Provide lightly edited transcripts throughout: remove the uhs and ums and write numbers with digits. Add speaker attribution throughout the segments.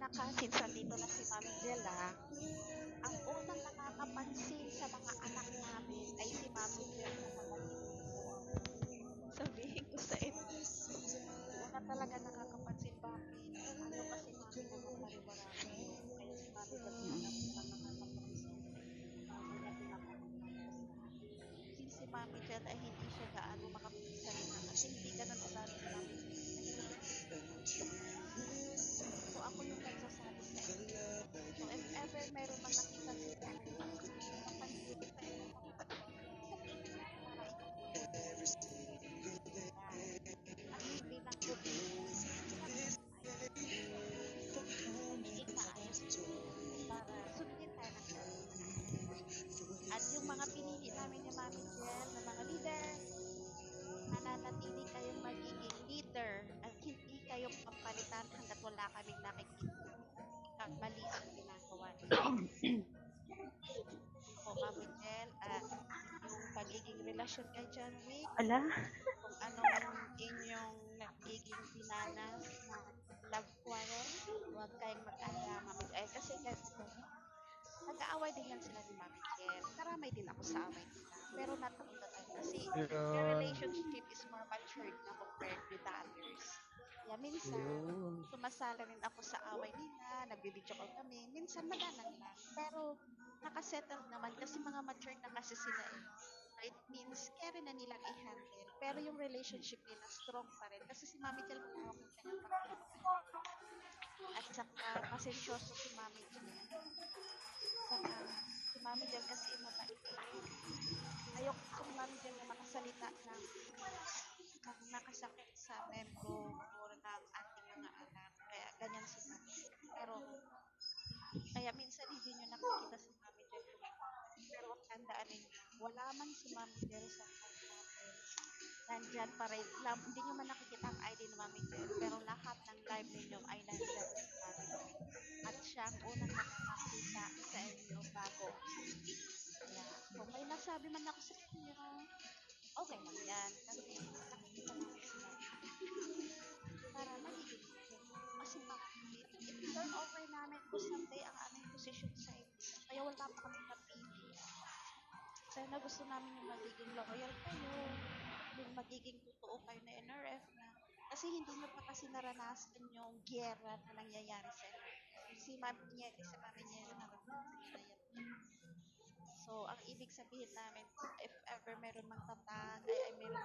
Speaker 1: since nandito na si Mami Jella, ang unang nakakapansin sa mga anak namin ay si Mami Jel na kapatid ko. Sabihin ko sa inyo, una talaga nakakapansin bakit? Ano kasi Mami na mapariwarami. Kaya si Mami Jel na nakakapansin. Bago niya pinapakita. Since si Mami Jel ay hindi siya gaano makapagsalita kasi hindi ganun ugali ni Mami Jel. So ako yung nagsasabi sa inyo. So if ever meron man nakita si Mami, napansin sa inyo sabihin para ikaw at hindi lang good hindi maayos para sundin tayo ng at yung mga pinili namin ni Mami Jel na mga leader, nananatili kayong magiging leader at hindi kayong papalitan hanggat wala kaming nakikita ang mali ang ginagawa niyo. O Mami Jel, yung pagiging relasyon kay John Wick,
Speaker 2: Ala?
Speaker 1: kung ano man inyong nagiging dinanas na love quarrel, huwag kayong mag-alala, Mami Jel. Kasi ganito, nag-aaway din yan sila ni Mami Jel. Karamay din ako sa away nila. Pero not all the time. Kasi your relationship is more matured na compared with the others. Kaya minsan, sumasala rin ako sa away nila, nagbibidyo call kami. Minsan madalang lang. Pero nakasettle naman kasi mga matured na kasi sila eh. It means kaya na nilang i-handle. Pero yung relationship nila strong pa rin. Kasi si Mami Jel mahawak ng kanyang pagkakas. At saka pasensyoso si Mami Jel. Saka si Mami Jel kasi mabait. Ayoko si Mami Jel na makasalita ng nakasakit sa membro o ng ating mga anak. Kaya ganyan si Mami Jel. Pero kaya minsan hindi nyo nakikita si Mami Jel. Pero tandaan ninyo, wala man si Mami Jel sa live natin. Nandyan pa rin. Hindi nyo man nakikita ang ID ni Mami Jel, pero lahat ng live ninyo ay nandyan si Mami Jel. At siya ang unang nakakakita sa inyo bago. Kaya kung may nasabi man ako sa inyo, okay lang yan. Kasi nakikita namin sila. Para magiging kasi i-turn over namin po someday ang aming position sa inyo. Kaya wala pa kami napili. Sana gusto namin yung magiging loyal kayo, yung magiging totoo kayo na NRF na kasi hindi nyo pa kasi naranasan yung giyera na nangyayari sa inyo. Si Mami niya, sa Mami niya yung naranasan nila yan. So, ang ibig sabihin namin, if ever meron mang tatag, ay meron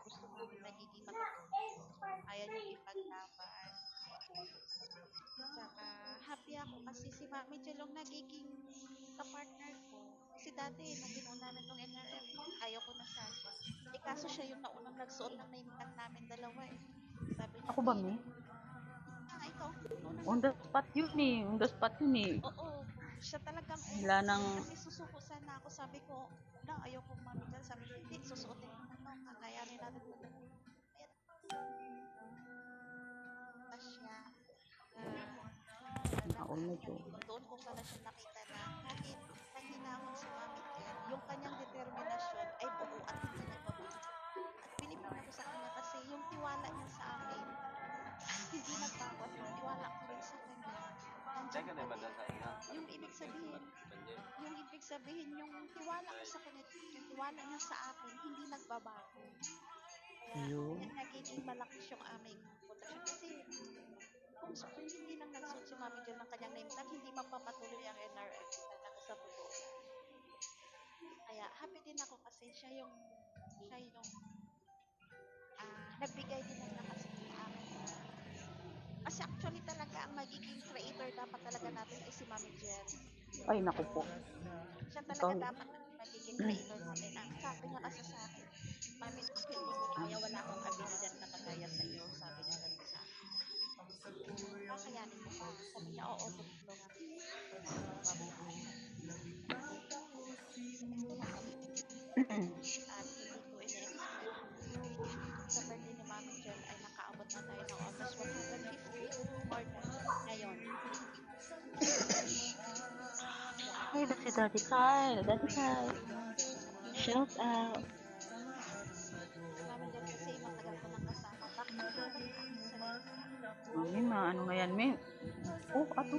Speaker 1: gusto namin magiging matapos. Kaya nyo ipaglaban. Tsaka, happy ako kasi si Mami Jelong nagiging kapartner ko. Kasi dati, nung ginuna namin tong NRF, ayaw ko na sana. Kaso siya yung naunang nagsuot ng name tag namin dalawa eh. Sabi niya,
Speaker 2: Ako ba, Mi?
Speaker 1: ikaw.
Speaker 2: On the spot yun eh. On the spot yun eh.
Speaker 1: Oo. Siya talagang
Speaker 2: Wala nang...
Speaker 1: Kasi susuko sana ako. Sabi ko, ayaw ko Mami Jel. Sabi niya, hindi, susuotin mo na to. Kakayanin natin mo. Siya. Doon ko pala siya nakita na kahit nahinahon si Mami Jel, yung kanyang determinasyon ay buo at hindi nagbabago. At pinipin ako sa kanya kasi yung tiwala niya sa akin, hindi nagbago at yung tiwala ko rin sa kanya. Nandiyan pa rin. Yung ibig sabihin, yung tiwala ko sa kanya, yung tiwala niya sa akin, hindi nagbabago. Kaya nagiging malakas yung aming pundasyon. Kasi kung hindi lang nagsuot si Mami Jel ng kanyang name tag, hindi mapapatuloy ang NRF talaga sa totoo. Kaya happy din ako kasi siya yung nagbigay din ng lakas sa amin. Kasi actually talaga ang magiging creator dapat talaga natin ay si Mami Jel.
Speaker 2: Ay, naku po.
Speaker 1: Siya talaga dapat magiging creator natin. Ang sabi niya kasi sa akin, Mami Jel, hindi ko kaya, wala akong abilidad na kagaya sa iyo. Sabi niya ganun sa akin. Kakayanin mo pa. Sabi niya, oo, tutulungan. At hindi ko in-expect sa birthday ni Mami Jel ay nakaabot na tayo ng almost 150 more than ngayon.
Speaker 2: Ay, ba si Daddy Kyle? Daddy Kyle. Shout out.
Speaker 1: Mami Jel kasi matagal ko nang kasama. Bakit
Speaker 3: Mami, ano nga yan, Mi? Oh, ato.